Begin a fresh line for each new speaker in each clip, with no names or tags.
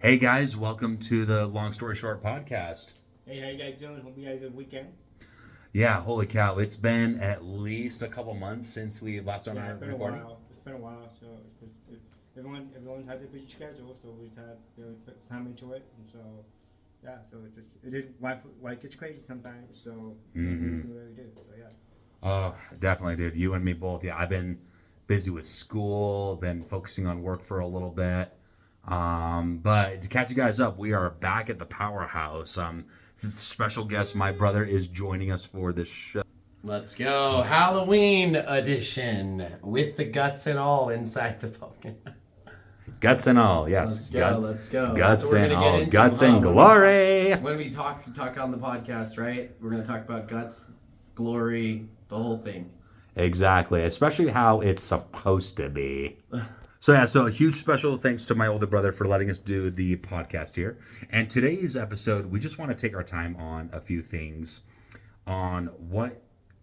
Hey guys, welcome to the Long Story Short podcast.
Hey, how you guys doing? Hope you had a good weekend.
Yeah, holy cow, it's been at least a couple months since we last done our
It's been
recording.
a while. It's been a while. So everyone had their busy schedule, so we had put time into it, and so so it is life gets crazy sometimes. So we do what we do. So yeah.
Oh, definitely, dude. You and me both. Yeah, I've been busy with school, been focusing on work for a little bit. But to catch you guys up, we are back at the Powerhouse. Special guest, my brother, is joining us for this show.
Let's go. Halloween edition with the guts and all inside the pumpkin.
Guts and all, yes.
Let's go.
Guts
That's what we're
and
gonna get
all.
into,
Guts and glory.
When we talk on the podcast, right? We're going to talk about guts, glory, the whole thing.
Exactly, especially how it's supposed to be. So a huge special thanks to my older brother for letting us do the podcast here. And today's episode, we just want to take our time on a few things on what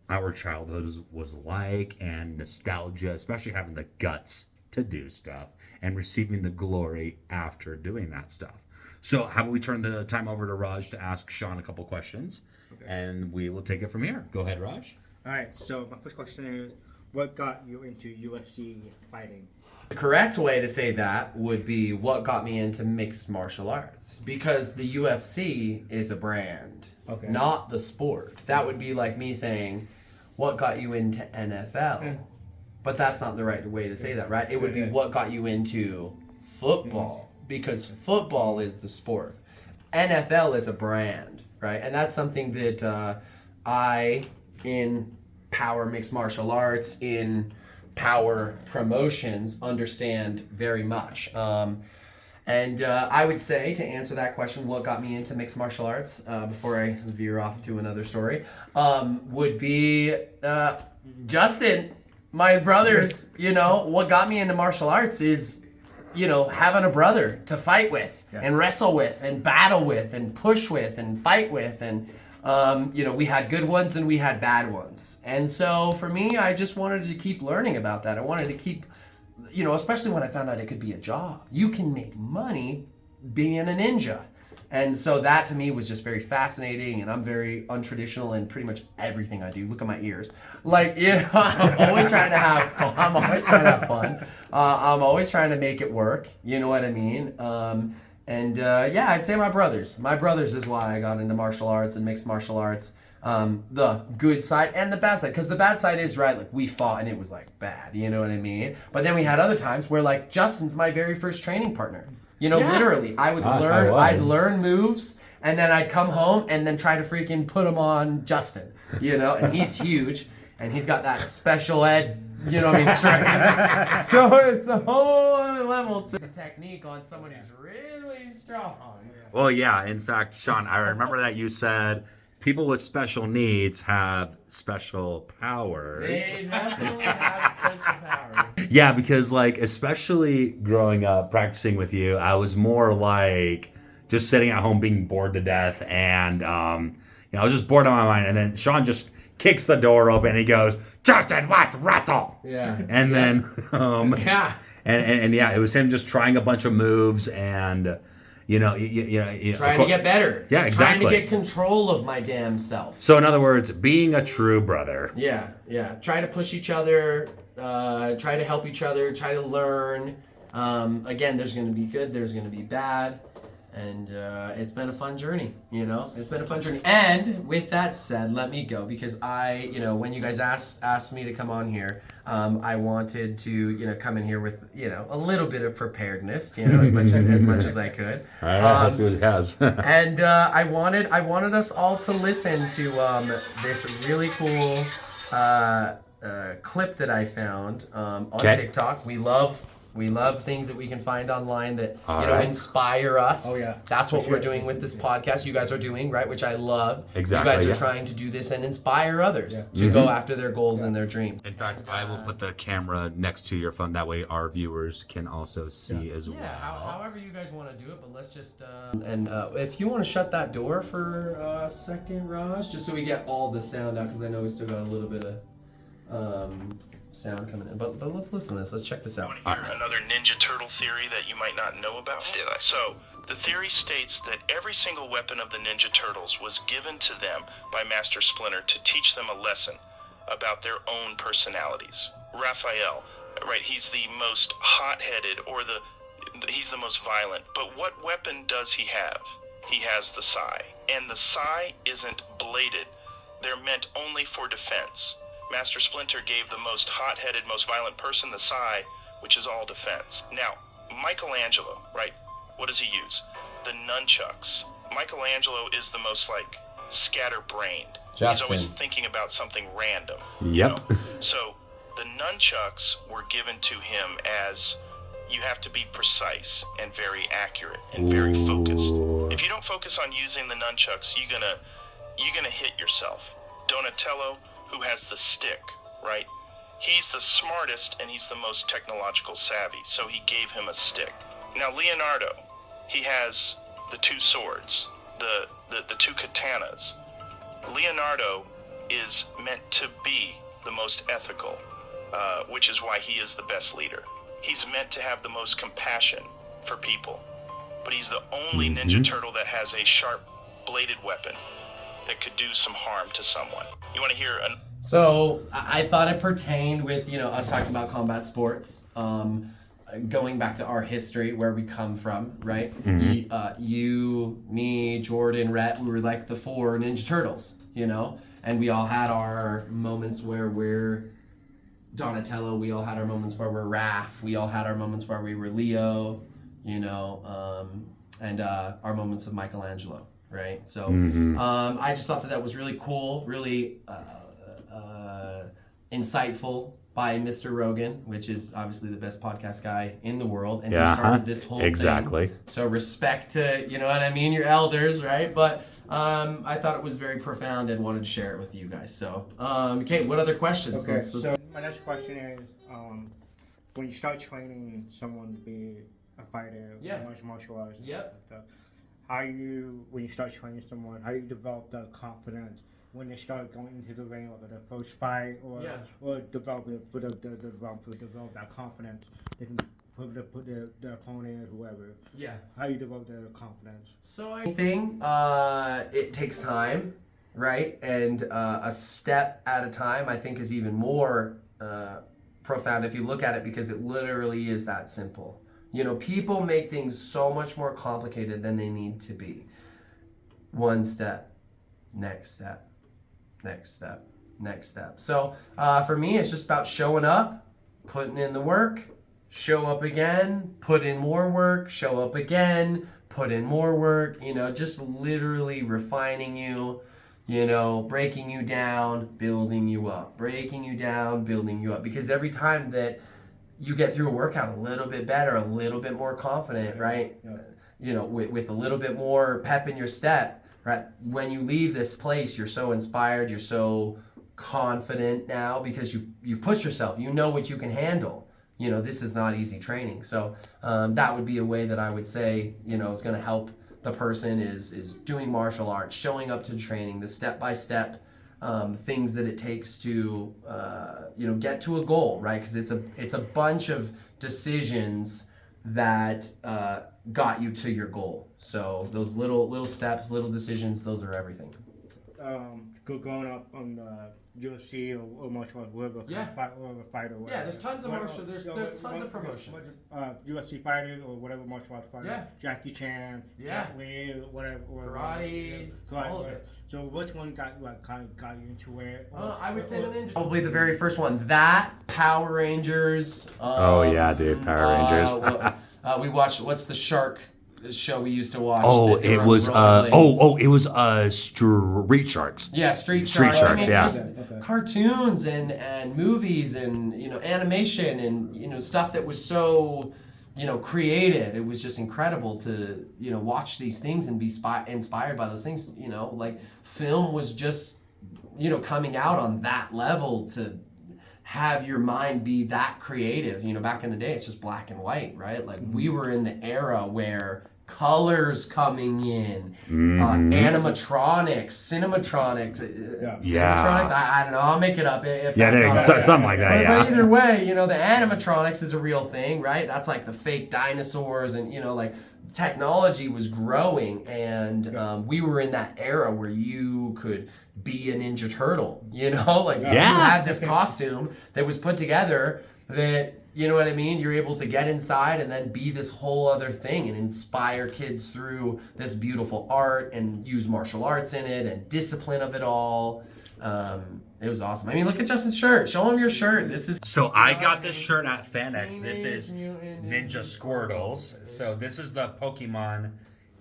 our childhood was like and nostalgia, especially having the guts to do stuff and receiving the glory after doing that stuff. So how about we turn the time over to Raj to ask Sean a couple questions, and we will take it from here. Go ahead, Raj.
All right. So my first question is, what got you into UFC fighting?
The correct way to say that would be what got me into mixed martial arts. Because the UFC is a brand, not the sport. That would be like me saying, what got you into NFL? But that's not the right way to say that, right? It would be what got you into football. Because football is the sport. NFL is a brand, right? And that's something that I, in power mixed martial arts, in power promotions, understand very much. And I would say, to answer that question, what got me into mixed martial arts, before I veer off to another story, would be Justin, my brothers. What got me into martial arts is, having a brother to fight with and wrestle with and battle with and push with and fight with. And we had good ones and we had bad ones. And so for me, I just wanted to keep learning about that. I wanted to keep, especially when I found out it could be a job. You can make money being a ninja. And so that to me was just very fascinating, and I'm very untraditional in pretty much everything I do. Look at my ears. I'm always trying to have fun. I'm always trying to make it work. You know what I mean? I'd say my brothers. My brothers is why I got into martial arts and mixed martial arts. The good side and the bad side. Because the bad side is, right, like we fought and it was like bad, you know what I mean? But then we had other times where like Justin's my very first training partner. Literally, I'd learn moves and then I'd come home and then try to freaking put them on Justin, and he's huge and he's got that special ed, strength. So it's a whole other level to the technique on someone who's really strong.
Well, yeah. In fact, Sean, I remember that you said people with special needs have special powers.
They definitely have special powers.
Yeah, because especially growing up practicing with you, I was more like just sitting at home being bored to death, and I was just bored on my mind. And then Sean just kicks the door open and he goes, "Justin, let's wrestle!"
Yeah.
And then it was him just trying a bunch of moves and. Trying
to get better.
Yeah, exactly.
Trying to get control of my damn self.
So, in other words, being a true brother.
Yeah. Try to push each other, try to help each other, try to learn. Again, there's going to be good, there's going to be bad. And it's been a fun journey, It's been a fun journey. And with that said, let me go because when you guys asked me to come on here, I wanted to, come in here with, a little bit of preparedness, as much as I could.
All right, that's what it has.
And I wanted us all to listen to this really cool clip that I found on TikTok. We love things that we can find online that inspire us.
Oh yeah,
that's what we're doing with this podcast. You guys are doing, right, which I love.
Exactly.
You guys are trying to do this and inspire others to go after their goals and their dreams.
In fact, I will put the camera next to your phone. That way, our viewers can also see as well.
Yeah, however you guys want to do it. But let's just if you want to shut that door for a second, Raj, just so we get all the sound out, because I know we still got a little bit of sound coming in. But let's listen to this. Let's check this out.
Want to hear another Ninja Turtle theory that you might not know about?
Let's do it.
So, The theory states that every single weapon of the Ninja Turtles was given to them by Master Splinter to teach them a lesson about their own personalities. Raphael, right, he's the most hot-headed, or he's the most violent, but what weapon does he have? He has the sai, and the sai isn't bladed. They're meant only for defense. Master Splinter gave the most hot-headed, most violent person the sai, which is all defense. Now, Michelangelo, right, what does he use? The nunchucks. Michelangelo is the most, like, scatterbrained. He's always thinking about something random.
Yep.
You know? So the nunchucks were given to him as, you have to be precise and very accurate and very focused. If you don't focus on using the nunchucks, you're gonna hit yourself. Donatello, who has the stick, right? He's the smartest and he's the most technological savvy, so he gave him a stick. Now Leonardo, he has the two swords, the two katanas. Leonardo is meant to be the most ethical, which is why he is the best leader. He's meant to have the most compassion for people, but he's the only Ninja Turtle that has a sharp bladed weapon that could do some harm to someone. You want to hear an...
So I thought it pertained with, us talking about combat sports, going back to our history, where we come from, right? You, me, Jordan, Rhett, we were like the 4 Ninja Turtles, and we all had our moments where we're Donatello, we all had our moments where we're Raph, we all had our moments where we were Leo, and our moments of Michelangelo, right? So I just thought that was really cool, really insightful by Mr. Rogan, which is obviously the best podcast guy in the world, and he started this whole thing. So respect to, your elders, right? But I thought it was very profound and wanted to share it with you guys. So, okay, what other questions?
Okay, so my next question is, when you start training someone to be a fighter, martial arts, and stuff, when you start training someone, how you develop the confidence when they start going into the ring or the first fight, or develop that confidence, they can put the opponent or whoever. Yeah. How you develop their confidence?
So I think it takes time, right? And a step at a time, I think, is even more profound if you look at it, because it literally is that simple. People make things so much more complicated than they need to be. One step, next step, next step, next step. So for me, it's just about showing up, putting in the work, show up again, put in more work, show up again, put in more work, just literally refining you, breaking you down, building you up, breaking you down, building you up. Because every time that you get through a workout a little bit better, a little bit more confident, right? With a little bit more pep in your step, right? When you leave this place, you're so inspired, you're so confident now because you've pushed yourself. You know what you can handle. This is not easy training. So that would be a way that I would say, is going to help the person is doing martial arts, showing up to training, the step-by-step things that it takes to, get to a goal, right? Because it's a bunch of decisions that got you to your goal. So those little steps, little decisions, those are everything.
Growing up on the UFC or martial arts, whatever, fighter.
Yeah, there's tons of there's tons of promotions.
UFC fighters or whatever martial arts fighter. Yeah. Jackie Chan, Jet Li, whatever.
Karate, all of it.
So which one got you into it?
I would say the Ninja. Probably the very first one. That, Power Rangers.
Power Rangers.
We watched, what's the shark show we used to watch?
It was Street Sharks.
Yeah, Street Sharks.
Just
cartoons and movies and animation and stuff that was so creative. It was just incredible to watch these things and be inspired by those things. Like film was just coming out on that level to have your mind be that creative. Back in the day, it's just black and white, right? Like we were in the era where colors coming in, animatronics, cinematronics, cinematronics. I don't know. I'll make it up. If that's
something like that.
But either way, the animatronics is a real thing, right? That's like the fake dinosaurs, and like technology was growing, and we were in that era where you could be a Ninja Turtle. You had this costume that was put together that. You know what I mean? You're able to get inside and then be this whole other thing and inspire kids through this beautiful art and use martial arts in it and discipline of it all. It was awesome. I mean, look at Justin's shirt. Show him your shirt. This is.
So I got this shirt at FanX. This is Ninja Squirtles. So this is the Pokemon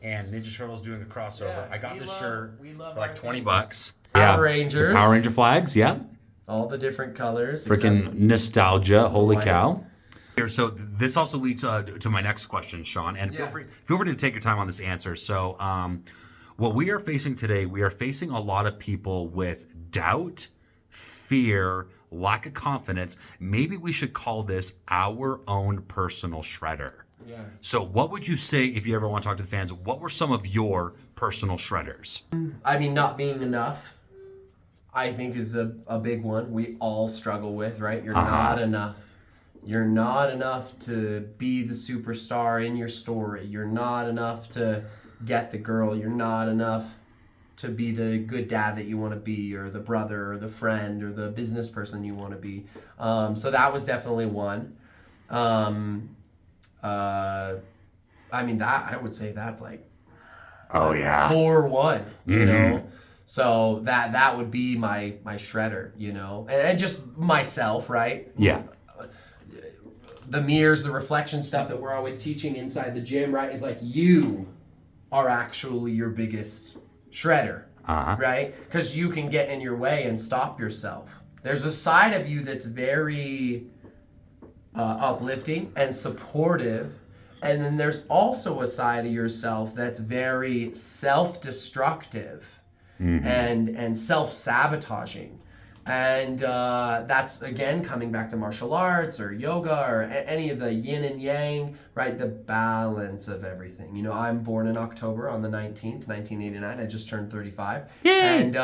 and Ninja Turtles doing a crossover.
Yeah,
I got this shirt for like $20.
Power Rangers.
The Power Ranger flags. Yeah.
All the different colors.
Freaking nostalgia. Holy cow. Here, so this also leads to my next question, Sean, and feel free to take your time on this answer. So what we are facing today, we are facing a lot of people with doubt, fear, lack of confidence. Maybe we should call this our own personal shredder. Yeah. So what would you say, if you ever want to talk to the fans, what were some of your personal shredders?
I mean, not being enough, I think, is a big one we all struggle with, right? You're not enough. You're not enough to be the superstar in your story. You're not enough to get the girl. You're not enough to be the good dad that you want to be, or the brother, or the friend, or the business person you want to be. So that was definitely one. I mean, that I would say that's like core one, you know. So that would be my shredder, and just myself, right?
Yeah.
The mirrors, the reflection stuff that we're always teaching inside the gym, right, is like you are actually your biggest shredder, right? Because you can get in your way and stop yourself. There's a side of you that's very uplifting and supportive, and then there's also a side of yourself that's very self-destructive and self-sabotaging. And that's, again, coming back to martial arts or yoga or any of the yin and yang, right? The balance of everything. I'm born in October on the 19th, 1989. I just turned 35. Yay! And,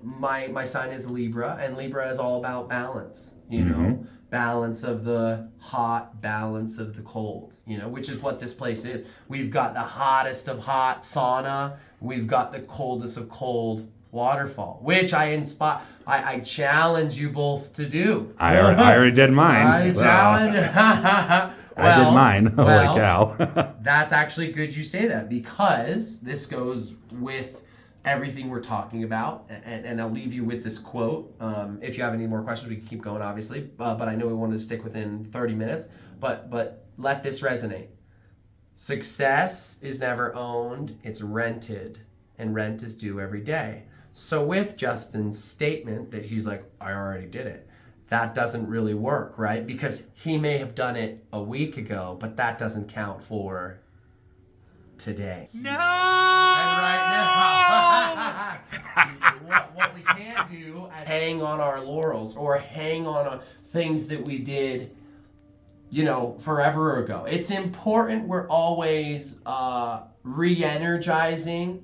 my sign is Libra, and Libra is all about balance, balance of the hot, balance of the cold, which is what this place is. We've got the hottest of hot sauna. We've got the coldest of cold waterfall, which I challenge you both to do.
I already did mine.
Challenge.
I did mine. Holy cow.
That's actually good you say that, because this goes with everything we're talking about, and I'll leave you with this quote. If you have any more questions, we can keep going, obviously, but I know we wanted to stick within 30 minutes, but let this resonate. Success is never owned, it's rented, and rent is due every day. So with Justin's statement that he's like, I already did it, that doesn't really work, right? Because he may have done it a week ago, but that doesn't count for today.
No!
And right now, what we can't do is hang on our laurels or hang on things that we did, forever ago. It's important we're always re-energizing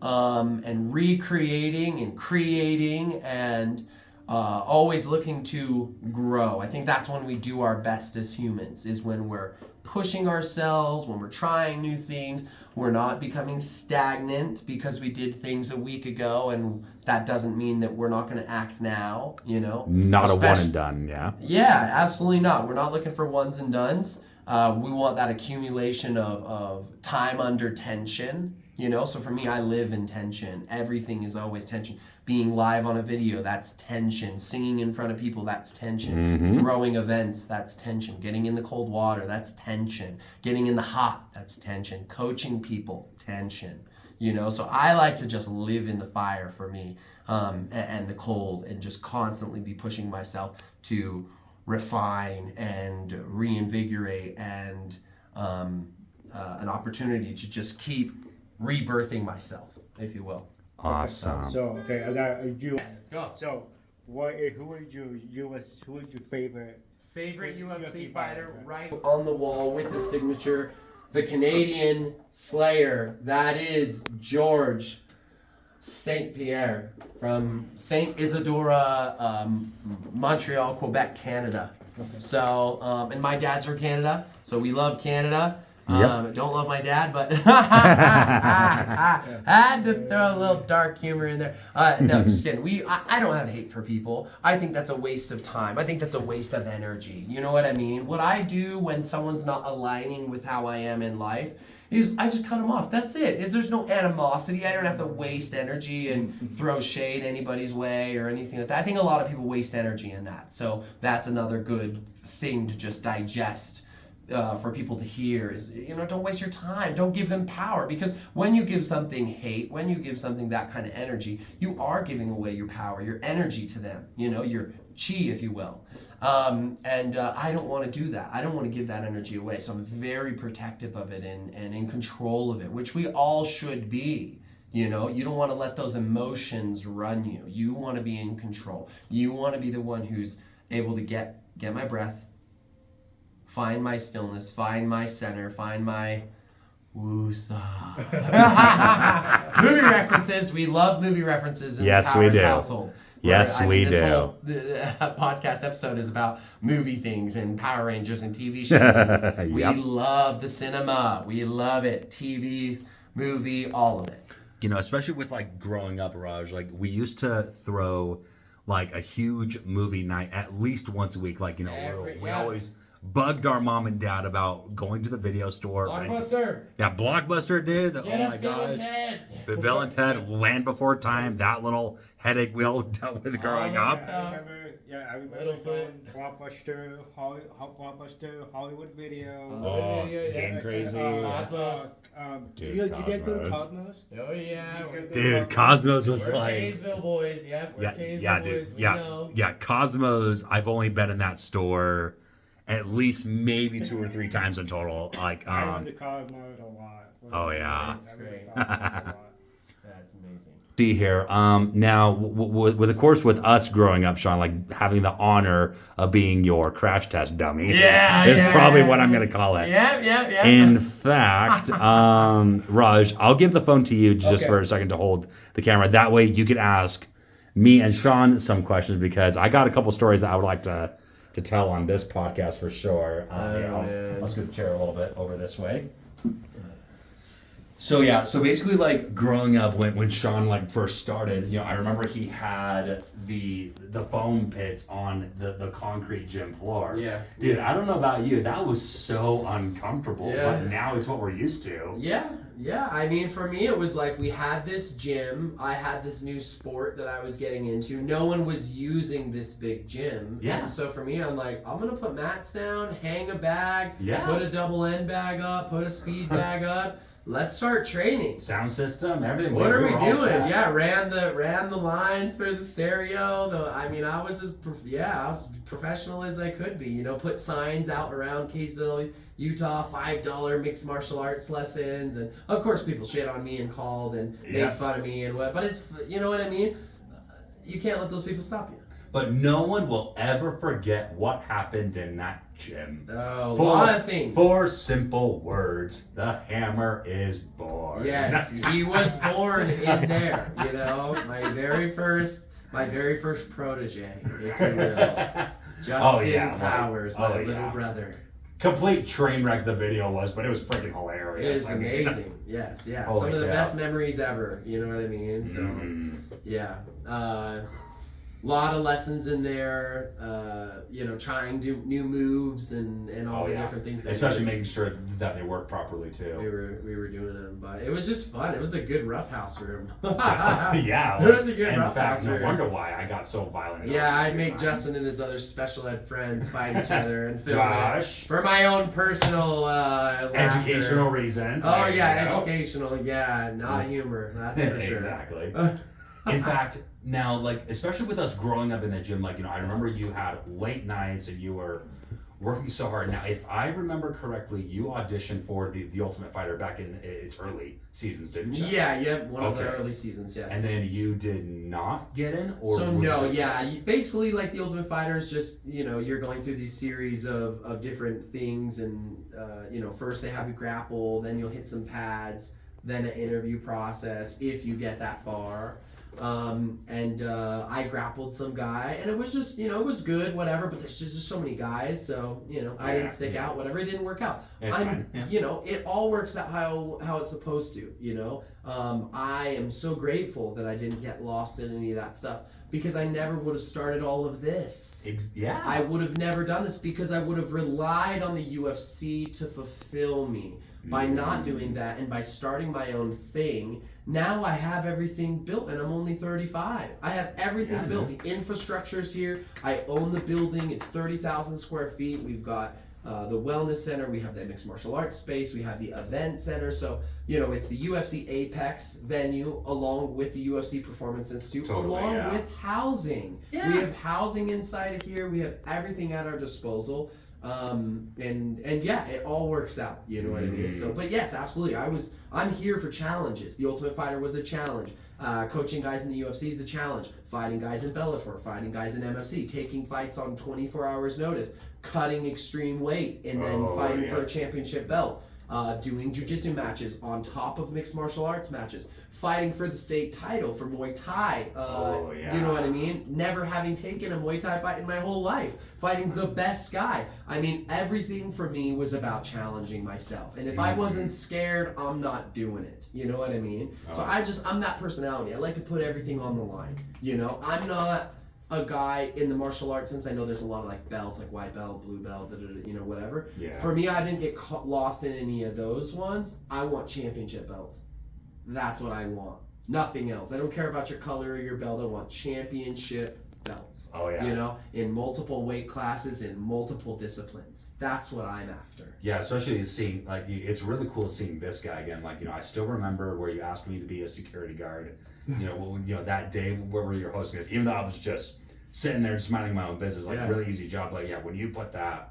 and recreating and creating and always looking to grow. I think that's when we do our best as humans, is when we're pushing ourselves, when we're trying new things. We're not becoming stagnant because we did things a week ago, and that doesn't mean that we're not going to act now,
Not a one and done, yeah?
Yeah, absolutely not. We're not looking for ones and dones. We want that accumulation of time under tension. So for me, I live in tension. Everything is always tension. Being live on a video, that's tension. Singing in front of people, that's tension. Throwing events, that's tension. Getting in the cold water, that's tension. Getting in the hot, that's tension. Coaching people, tension. So I like to just live in the fire for me, and the cold, and just constantly be pushing myself to refine and reinvigorate, and an opportunity to just keep rebirthing myself, if you will.
Awesome.
So I got a you.
Yes, go.
So who is your favorite
UFC fighter? Right on the wall with the signature the Canadian Slayer. That is George St. Pierre from St. Isadora, Montreal, Quebec, Canada. So, and my dad's from Canada, so we love Canada. Don't love my dad, but had to throw a little dark humor in there. No, just kidding. I don't have hate for people. I think that's a waste of time. I think that's a waste of energy. You know what I mean? What I do when someone's not aligning with how I am in life is I just cut them off. That's it. There's no animosity. I don't have to waste energy and throw shade anybody's way or anything like that. I think a lot of people waste energy in that. So that's another good thing to just digest. For people to hear is, don't waste your time. Don't give them power, because when you give something hate, when you give something that kind of energy, you are giving away your power, your energy to them, your chi, if you will. And I don't want to do that. I don't want to give that energy away. So I'm very protective of it and in control of it, which we all should be. You don't want to let those emotions run you. You want to be in control. You want to be the one who's able to get my breath, find my stillness, find my center, find my woosah. Movie references. We love movie references in the Powers household.
Yes, we do.
This whole podcast episode is about movie things and Power Rangers and TV shows. We love the cinema. We love it. TV, movie, all of it.
Especially with growing up, Raj, we used to throw a huge movie night at least once a week. We always bugged our mom and dad about going to the video store.
Blockbuster.
Blockbuster, dude.
Oh my God.
Bill and Ted, Land Before Time, that little headache we all dealt with growing up.
I remember going Blockbuster, Hollywood Video.
Game Crazy.
Cosmos.
Did you get go to Cosmos?
Oh yeah.
Dude, Cosmos was
we're Kaysville boys. Yep. We're Kaysville
dude.
boys. We know.
Cosmos. I've only been in that store at least maybe 2 or 3 times in total.
I went to Cosmos a lot.
Oh yeah.
That's great. That's amazing.
See here. Now, with of course, with us growing up, Sean, having the honor of being your crash test dummy, is probably what I'm going to call it.
Yeah.
In fact, Raj, I'll give the phone to you just for a second to hold the camera. That way, you can ask me and Sean some questions, because I got a couple stories that I would like to tell on this podcast for sure. I'll scoot the chair a little bit over this way. So basically, growing up when Sean first started, I remember he had the foam pits on the concrete gym floor.
Yeah.
Dude, I don't know about you, that was so uncomfortable.
Yeah.
But now it's what we're used to.
Yeah. I mean, for me, it was we had this gym. I had this new sport that I was getting into. No one was using this big gym.
Yeah.
And so for me, I'm I'm going to put mats down, hang a bag, put a double end bag up, put a speed bag up. Let's start training.
Sound system, everything.
What are we doing? Yeah, ran the lines for the stereo. I was as professional as I could be. Put signs out around Kaysville, Utah, $5 mixed martial arts lessons, and of course people shit on me and called and made fun of me and what. But it's, you know what I mean. You can't let those people stop you.
But no one will ever forget what happened in that gym.
Oh, a lot of things.
4 simple words. The hammer is born.
Yes, he was born in there. My very first protege, if you will. Justin Powers, my little brother.
Complete train wreck the video was, but it was freaking hilarious.
It is amazing. Yes. Some of the best memories ever. You know what I mean? So, lot of lessons in there, trying new moves and all the different things.
Especially making sure that they work properly too.
We were doing them, but it was just fun. It was a good roughhouse room.
It was
a good roughhouse room.
No wonder why I got so violent.
Yeah, I'd make Justin and his other special ed friends fight each other and film it for my own personal
educational reasons.
Oh yeah, educational. Yeah, not humor. That's for sure.
Exactly. In fact, now, especially with us growing up in the gym, I remember you had late nights and you were working so hard. Now, if I remember correctly, you auditioned for the Ultimate Fighter back in its early seasons, didn't you?
Yeah, one of the early seasons, yes.
And then you did not get in, or
so no, yeah, basically like the Ultimate Fighter is just you're going through these series of different things, and first they have you grapple, then you'll hit some pads, then an interview process if you get that far. I grappled some guy, and it was just, it was good, whatever, but there's just so many guys, so, I didn't stick out, whatever, it didn't work out. It all works out how it's supposed to, I am so grateful that I didn't get lost in any of that stuff, because I never would have started all of this. I would have never done this, because I would have relied on the UFC to fulfill me. By not doing that and by starting my own thing, now I have everything built, and I'm only 35. I have everything built. The infrastructure's here. I own the building. It's 30,000 square feet. We've got the wellness center. We have the mixed martial arts space. We have the event center. So, it's the UFC Apex venue along with the UFC Performance Institute, along with housing. Yeah. We have housing inside of here. We have everything at our disposal. It all works out, you know what I mean? So, but yes, absolutely. I'm here for challenges. The Ultimate Fighter was a challenge. Coaching guys in the UFC is a challenge. Fighting guys in Bellator, fighting guys in MFC, taking fights on 24 hours notice, cutting extreme weight, and then fighting for a championship belt. Doing jiu-jitsu matches on top of mixed martial arts matches, fighting for the state title for Muay Thai, you know what I mean? Never having taken a Muay Thai fight in my whole life, fighting the best guy. I mean, everything for me was about challenging myself. And if I wasn't scared, I'm not doing it. You know what I mean? So I'm that personality. I like to put everything on the line. I'm not a guy in the martial arts, since I know there's a lot of like belts, like white belt, blue belt, whatever. Yeah. For me, I didn't get lost in any of those ones. I want championship belts. That's what I want. Nothing else. I don't care about your color or your belt. I want championship belts. Oh yeah. In multiple weight classes, in multiple disciplines. That's what I'm after.
Yeah, especially seeing it's really cool seeing this guy again. I still remember where you asked me to be a security guard. That day where we were hosting this, even though I was just sitting there just minding my own business, really easy job. When you put that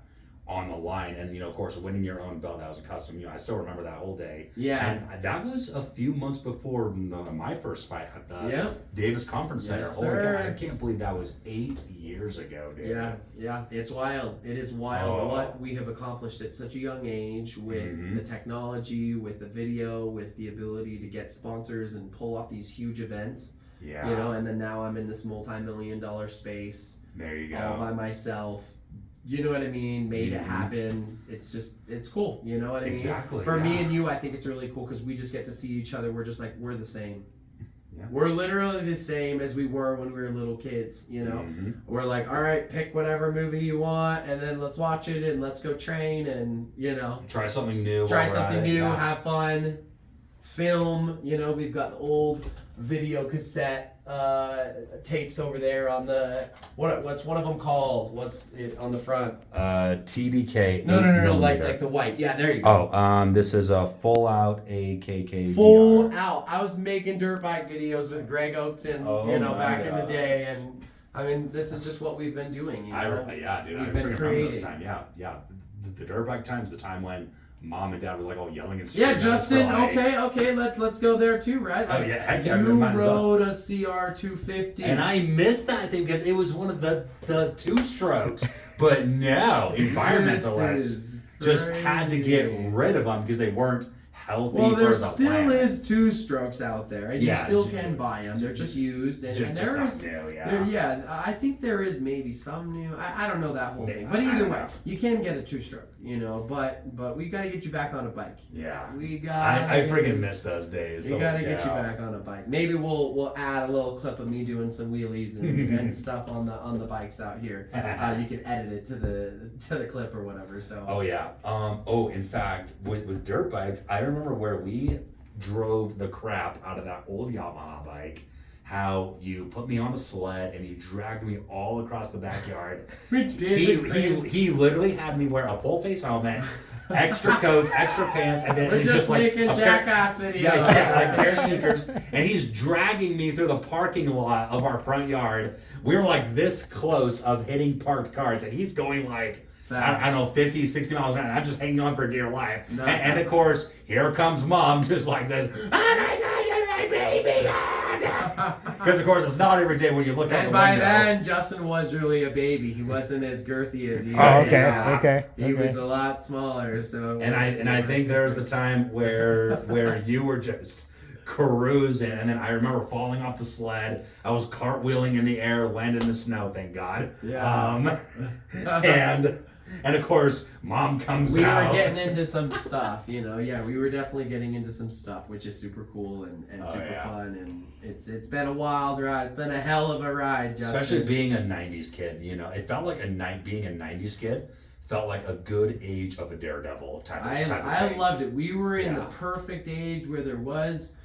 on the line, and of course winning your own belt, that was a custom. I still remember that whole day. Yeah, and that was a few months before my first fight at the Davis Conference Center.
Yes,
sir. God, I can't believe that was 8 years ago, dude.
Yeah, it's wild. It is wild what we have accomplished at such a young age with the technology, with the video, with the ability to get sponsors and pull off these huge events. Yeah, and then now I'm in this multi-million-dollar space.
There you go.
All by myself. You know what I mean? Made it happen. It's cool. You know what I mean?
Exactly.
For me and you, I think it's really cool because we just get to see each other. We're just like, we're the same. Yeah. We're literally the same as we were when we were little kids, We're like, all right, pick whatever movie you want, and then let's watch it, and let's go train, and,
Try something new.
Have fun, film, we've got old video cassette tapes over there on the what's one of them called? What's it on the front?
TDK.
No, like the white. Yeah, there you go.
This is a full out AKK.
Full
VR.
out. I was making dirt bike videos with Greg Oakton, back in the day, and I mean, this is just what we've been doing.
Dude, We've been creating. Those time. Yeah. The dirt bike times, the time when Mom and Dad was yelling and screaming.
Yeah, Justin. Okay. Let's go there too, right?
Heck yeah.
You rode a CR250,
and I missed that thing because it was one of the 2-strokes. But no, environmentalists just had to get rid of them because they weren't healthy.
Well, there still is 2-strokes out there, and you still can buy them. They're just used, and there is new, I think there is maybe some new. I don't know that whole thing, but either way, you can get a 2-stroke. But we got to get you back on a bike.
Yeah,
we got.
I freaking miss those days.
We got to get you back on a bike. Maybe we'll add a little clip of me doing some wheelies and stuff on the bikes out here. You can edit it to the clip or whatever. So.
Oh yeah. In fact, with dirt bikes, I remember where we drove the crap out of that old Yamaha bike. How you put me on a sled and you dragged me all across the backyard. He literally had me wear a full face helmet, extra coats, extra pants, and then
we're just making jackass videos.
Yeah, a pair of sneakers, and he's dragging me through the parking lot of our front yard. We were this close of hitting parked cars, and he's going I don't know, 50, 60 miles an hour. I'm just hanging on for dear life.
No.
And of course, here comes mom just like this. Oh my gosh, you're my baby. Because of course, it's not every day when you look out
And
the
by
window.
then, Justin was really a baby. He wasn't as girthy as he is
Oh, okay,
now.
okay.
He was a lot smaller. So
And I think there was the time where you were just cruising, and then I remember falling off the sled. I was cartwheeling in the air, landed in the snow, thank God.
Yeah.
And of course, mom comes
we
out.
were getting into some stuff, you know. Yeah, we were definitely getting into some stuff, which is super cool and super fun. And it's been a wild ride. It's been a hell of a ride, Justin.
Especially being a '90s kid, you know, it felt like being a '90s kid felt like a good age of a daredevil type of
I
thing.
loved it. We were in the perfect age where there was,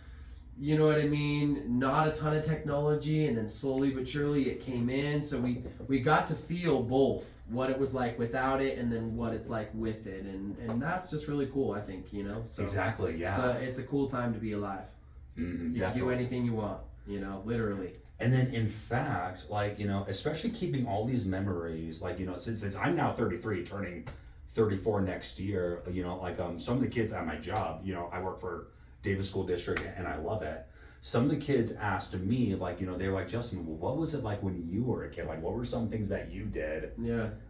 you know what I mean, not a ton of technology, and then slowly but surely it came in. So we got to feel both what it was like without it and then what it's like with it, and that's just really cool, I think, you know. So
Exactly, yeah.
So it's a cool time to be alive. You can do anything you want, you know, literally.
And then, in fact, like, you know, especially keeping all these memories, like, you know, since I'm now 33, turning 34 next year, you know, like some of the kids at my job, you know, I work for Davis School District and I love it. Some of the kids asked me, like, you know, they were like, Justin, what was it like when you were a kid? Like, what were some things that you did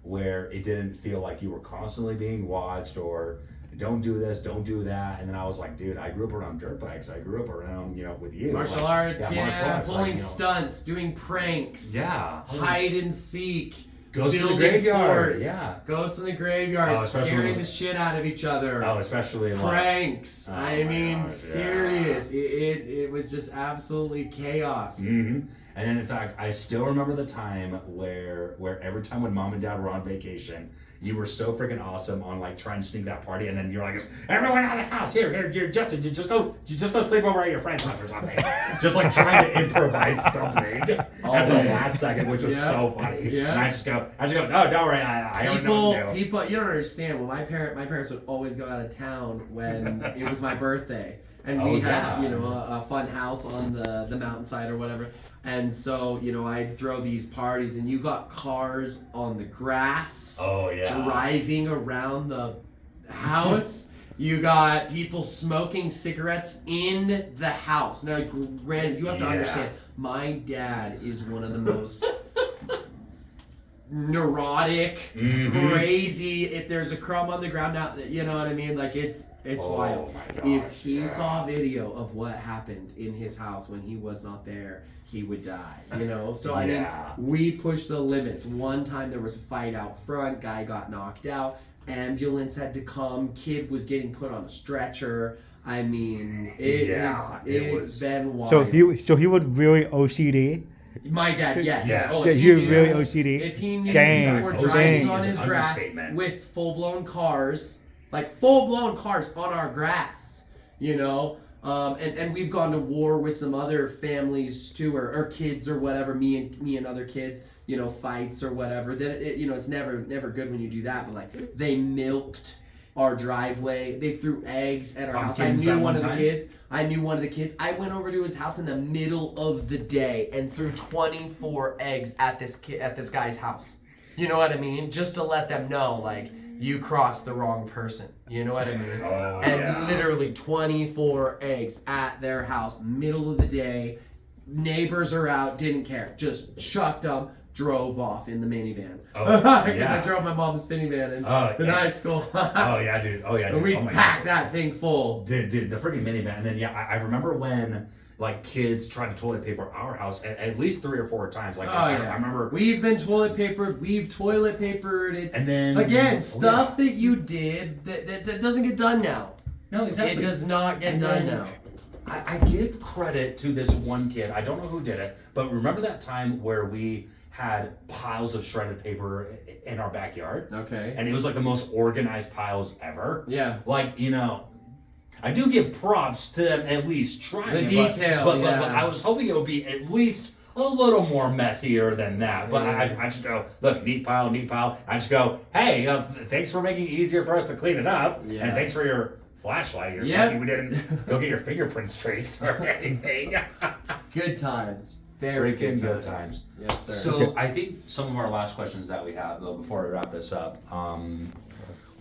where it didn't feel like you were constantly being watched, or don't do this, don't do that? And then I was like, dude, I grew up around dirt bikes. I grew up around, you know, with you.
Martial
like,
arts,
martial arts,
pulling
like, you know,
stunts, doing pranks.
Yeah.
Hide and seek.
Goes to the
building
graveyard,
forts,
yeah.
Goes to the graveyard,
especially
scaring
when-
the shit out of each other.
Oh, especially like,
Pranks.
Oh
I
my
mean,
gosh,
serious. It was just absolutely chaos.
Mm-hmm. And then, in fact, I still remember the time where every time when mom and dad were on vacation, you were so freaking awesome on like trying to sneak that party, and then you're like, everyone out of the house, here, Justin, just go sleep over at your friend's house or something. Just like trying to improvise something at the last second, which was so funny.
Yeah.
And I just go, no, don't worry, I don't know what to do.
People, you don't understand. Well, my parents would always go out of town when it was my birthday, and we had, you know, a fun house on the mountainside or whatever. And so, you know, I'd throw these parties, and you got cars on the grass, driving around the house. You got people smoking cigarettes in the house. Now, granted, you have to understand, my dad is one of the most neurotic, crazy. If there's a crumb on the ground, now, you know what I mean? Like, it's wild.
My gosh,
If he saw video of what happened in his house when he was not there, he would die, you know? So, I mean, we pushed the limits. One time there was a fight out front, guy got knocked out, ambulance had to come, kid was getting put on a stretcher. I mean, it's been wild.
So he was really OCD.
My dad, yes.
Yes.
Oh,
Yeah,
if he
you're
knew-
really OCD.
If he knew
Dang.
we were
OCD
driving on
is
his
an
grass
understatement.
with full-blown cars, like full-blown cars on our grass, you know? And we've gone to war with some other families too, or kids or whatever, me and other kids, you know, fights or whatever. Then you know, it's never good when you do that. But like, they milked our driveway. They threw eggs at our house. I knew one of the kids. I went over to his house in the middle of the day and threw 24 eggs at this guy's house. You know what I mean? Just to let them know, like, you crossed the wrong person. You know what I mean? Literally 24 eggs at their house, middle of the day. Neighbors are out, didn't care. Just chucked them, drove off in the minivan. Because I drove my mom's minivan in high school.
Dude.
And we packed that thing full.
Dude, the freaking minivan. And then, I remember when, like, kids tried to toilet paper our house at least 3 or 4 times. Like, I remember.
We've been toilet papered. We've toilet papered. It's,
and then,
again, stuff that you did that doesn't get done now.
No, exactly.
It does not get done now.
I give credit to this one kid. I don't know who did it, but remember that time where we had piles of shredded paper in our backyard?
Okay.
And it was like the most organized piles ever.
Yeah.
Like, you know, I do give props to them at least trying.
The detail,
but I was hoping it would be at least a little more messier than that. But I just go, look, neat pile. I just go, hey, thanks for making it easier for us to clean it up.
Yeah.
And thanks for your flashlight. You're lucky we didn't go get your fingerprints traced or anything.
Good times. Very
freaking
good times. Yes, sir.
So I think some of our last questions that we have, though, before we wrap this up,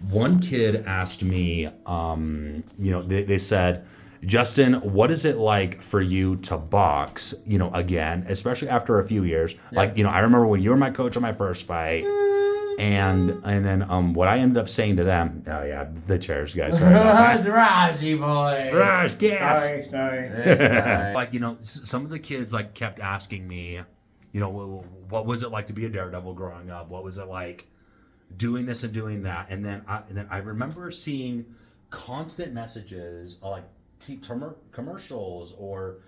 one kid asked me, they said, Justin, what is it like for you to box, again, especially after a few years?
Yeah.
Like, I remember when you were my coach on my first fight. And then what I ended up saying to them, the chairs, guys. Sorry about that.
Raji boy.
Raj, gas.
Sorry.
Like, some of the kids like kept asking me, what was it like to be a daredevil growing up? What was it like doing this and doing that? And then I remember seeing constant messages like commercials or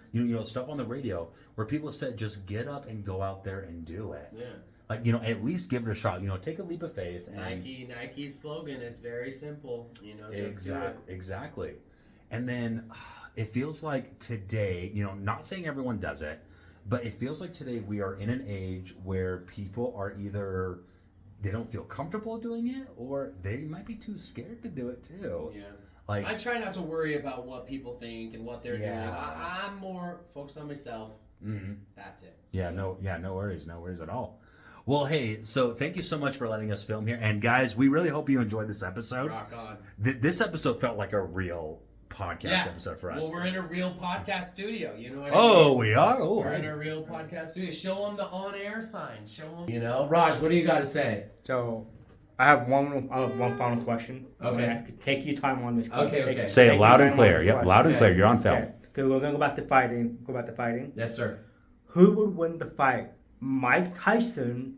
stuff on the radio where people said just get up and go out there and do it.
Yeah.
Like, at least give it a shot. Take a leap of faith. And
Nike's slogan, it's very simple. Just do it.
Exactly. And then it feels like today, not saying everyone does it, but it feels like today we are in an age where people are either they don't feel comfortable doing it or they might be too scared to do it too.
Yeah.
Like,
I try not to worry about what people think and what they're doing.
Yeah.
I'm more focused on myself.
Mm-hmm.
That's it.
No worries at all. Well, hey, so thank you so much for letting us film here. And guys, we really hope you enjoyed this episode.
Rock on.
This episode felt like a real podcast episode for us.
Well, we're in a real podcast studio. You know what I mean?
We are? Oh,
we're in a real podcast studio. Show them the on-air sign. Show them. Raj, what do you got to say?
So, I have one final question.
Okay.
Take your time on this.
Okay.
Say it loud and clear. Yep, loud and clear. You're on film.
Okay, we're gonna go back to fighting.
Yes, sir.
Who would win the fight? Mike Tyson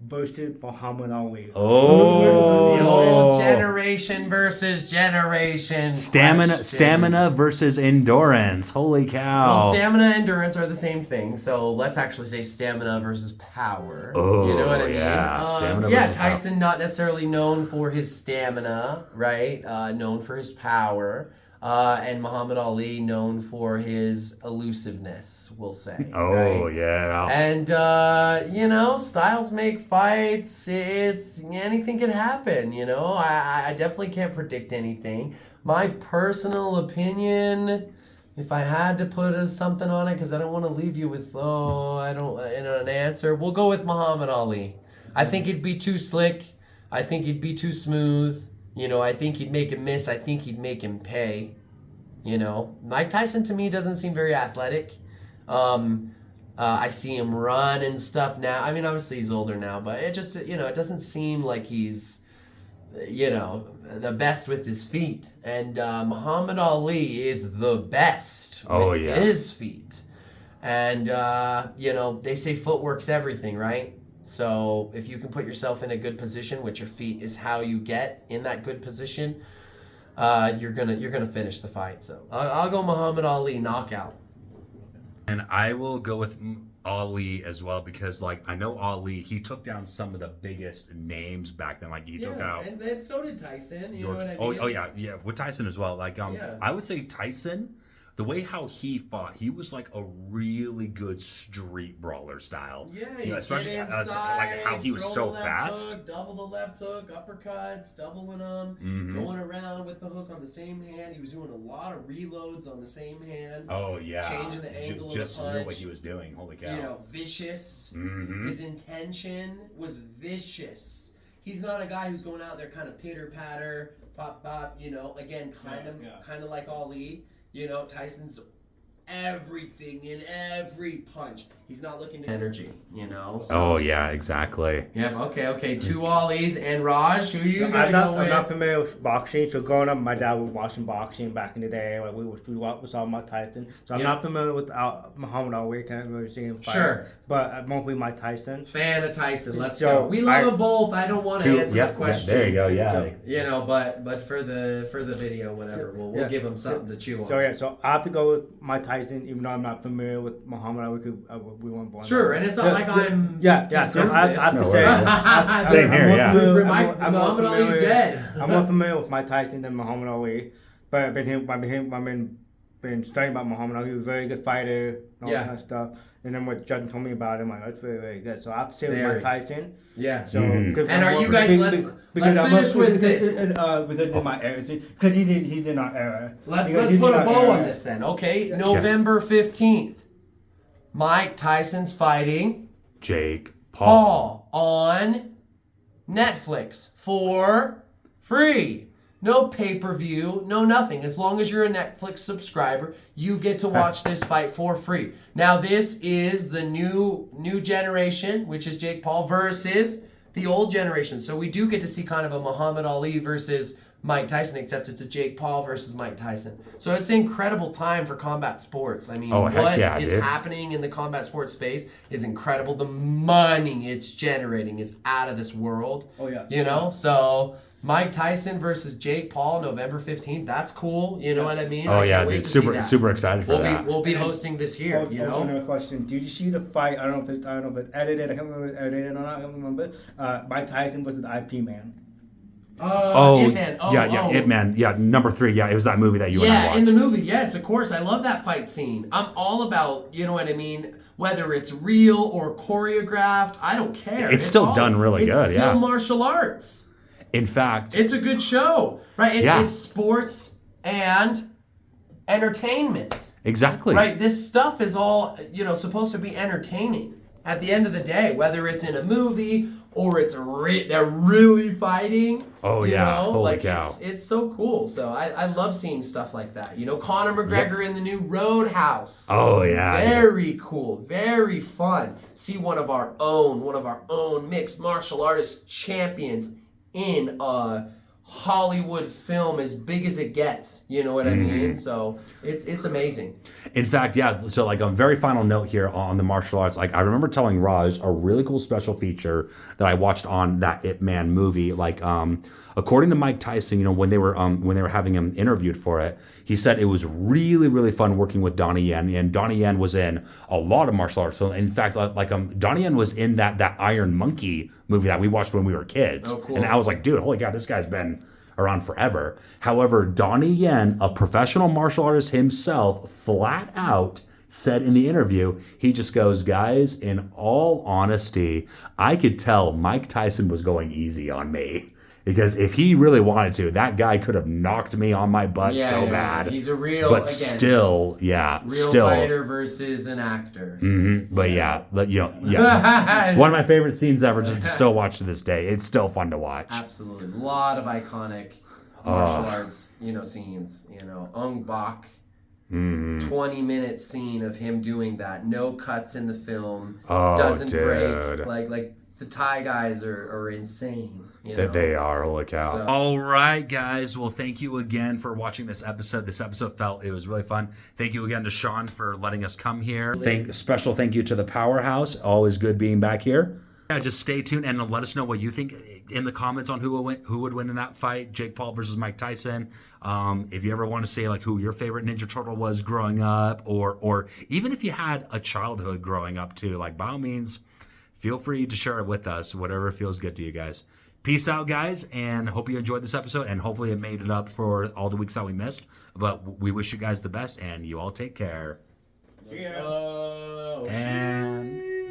versus Muhammad Ali.
Oh.
The old generation versus generation.
Stamina versus endurance. Holy cow.
Well, stamina and endurance are the same thing. So let's actually say stamina versus power.
Oh,
you know what I mean?
Stamina versus
Tyson
power.
not necessarily known for his stamina, right? Known for his power. And Muhammad Ali known for his elusiveness, we'll say.
Oh,
right?
yeah.
And, styles make fights. It's anything can happen, I definitely can't predict anything. My personal opinion, if I had to put something on it, because I don't want to leave you with, an answer, we'll go with Muhammad Ali. I think he'd be too slick. I think he'd be too smooth. I think he'd make him miss. I think he'd make him pay. Mike Tyson to me doesn't seem very athletic. I see him run and stuff now. I mean, obviously he's older now, but it just, it doesn't seem like he's, the best with his feet. And Muhammad Ali is the best with his feet. And, they say footwork's everything, right? So if you can put yourself in a good position, which your feet is how you get in that good position, you're gonna finish the fight. So I'll go Muhammad Ali knockout.
And I will go with Ali as well because, I know Ali, he took down some of the biggest names back then. He took out...
and so did Tyson, you
George,
know what I mean?
Yeah, with Tyson as well. I would say Tyson... The way how he fought, he was like a really good street brawler style.
Yeah, he's
especially
inside,
how he was so fast.
Hook, double the left hook, uppercuts, doubling them, going around with the hook on the same hand. He was doing a lot of reloads on the same hand.
Oh yeah,
changing the angle of the punch.
Just knew what he was doing. Holy cow!
Vicious. His intention was vicious. He's not a guy who's going out there kind of pitter patter, bop bop. Again, kind of like Ali. Tyson's everything in every punch. He's not looking to energy, So.
Oh yeah, exactly.
Yeah. Okay. 2 Ollies and Raj. Who you gonna go with?
I'm not familiar with boxing. So growing up, my dad was watching boxing back in the day. We saw Mike Tyson. So I'm not familiar with Muhammad Ali. Can't really see him fight.
Sure.
But mostly Mike Tyson.
Fan of Tyson. Let's go. We love them both. I don't want to answer the question.
There you go. Yeah.
But for the video, whatever, we'll give them something to chew on.
So I have to go with Mike Tyson, even though I'm not familiar with Muhammad Ali. We weren't born.
Sure, and it's not like I'm.
Yeah. So I have to say,
same here. Yeah.
Muhammad Ali's dead.
I'm more familiar with Mike Tyson than Muhammad Ali, but I've been studying about Muhammad Ali. He was a very good fighter, and all that kind of stuff. And then what Justin told me about him, that's very, very good. So I have to say with Mike Tyson.
Yeah.
So,
And are you guys? Let's finish with this.
Because in my era, because he's in our era.
Let's put a bow on this then. Okay, November 15th. Mike Tyson's fighting
Jake Paul.
on Netflix for free. No pay-per-view, no nothing. As long as you're a Netflix subscriber, you get to watch this fight for free. Now, this is the new generation, which is Jake Paul, versus the old generation. So we do get to see kind of a Muhammad Ali versus Mike Tyson, except it's a Jake Paul versus Mike Tyson. So it's an incredible time for combat sports. I mean, what is happening in the combat sports space is incredible. The money it's generating is out of this world.
Oh, yeah.
You know? So Mike Tyson versus Jake Paul, November 15th. That's cool. You know what I mean?
Oh, yeah, dude. Super excited for that.
We'll be hosting this here, you know?
Another question. Did you see the fight? I don't know if it's edited. I can't remember if it's edited or not. I can't remember. Mike Tyson versus the IP Man.
Ip Man.
Ip Man. Yeah, number 3. Yeah, it was that movie that you and I watched.
Yeah, in the movie. Yes, of course. I love that fight scene. I'm all about, you know what I mean? Whether it's real or choreographed, I don't care.
It's still done really good,
It's still martial arts.
In fact,
it's a good show, right? It's sports and entertainment.
Exactly.
Right? This stuff is all, supposed to be entertaining at the end of the day, whether it's in a movie or it's they're really fighting.
Oh, yeah. Holy cow.
It's so cool. So I love seeing stuff like that. Conor McGregor in the new Roadhouse.
Oh, yeah.
Very cool. Very fun. See one of our own mixed martial artist champions in a Hollywood film as big as it gets. You know what I mean? So it's amazing.
In fact, yeah. So like a very final note here on the martial arts. Like I remember telling Raj a really cool special feature that I watched on that Ip Man movie. Like according to Mike Tyson, when they were having him interviewed for it, he said it was really, really fun working with Donnie Yen, and Donnie Yen was in a lot of martial arts. So in fact, Donnie Yen was in that Iron Monkey movie that we watched when we were kids.
Oh, cool.
And I was like, dude, holy God, this guy's been around forever. However, Donnie Yen, a professional martial artist himself, flat out said in the interview, he just goes, guys, in all honesty, I could tell Mike Tyson was going easy on me. Because if he really wanted to, that guy could have knocked me on my butt bad.
He's a real,
but still,
fighter versus an actor.
Mm-hmm. But one of my favorite scenes ever to still watch to this day. It's still fun to watch.
Absolutely, a lot of iconic martial arts, scenes. Ong Bak, 20-minute scene of him doing that. No cuts in the film. Doesn't break. Like the Thai guys are insane.
They are, holy cow. So. All right, guys. Well, thank you again for watching this episode. This episode it was really fun. Thank you again to Sean for letting us come here. Special thank you to the Powerhouse. Always good being back here. Yeah, just stay tuned and let us know what you think in the comments on who would win in that fight, Jake Paul versus Mike Tyson. If you ever want to say who your favorite Ninja Turtle was growing up, or even if you had a childhood growing up too, by all means, feel free to share it with us, whatever feels good to you guys. Peace out, guys, and hope you enjoyed this episode, and hopefully it made it up for all the weeks that we missed. But we wish you guys the best, and you all take care.
See ya.
And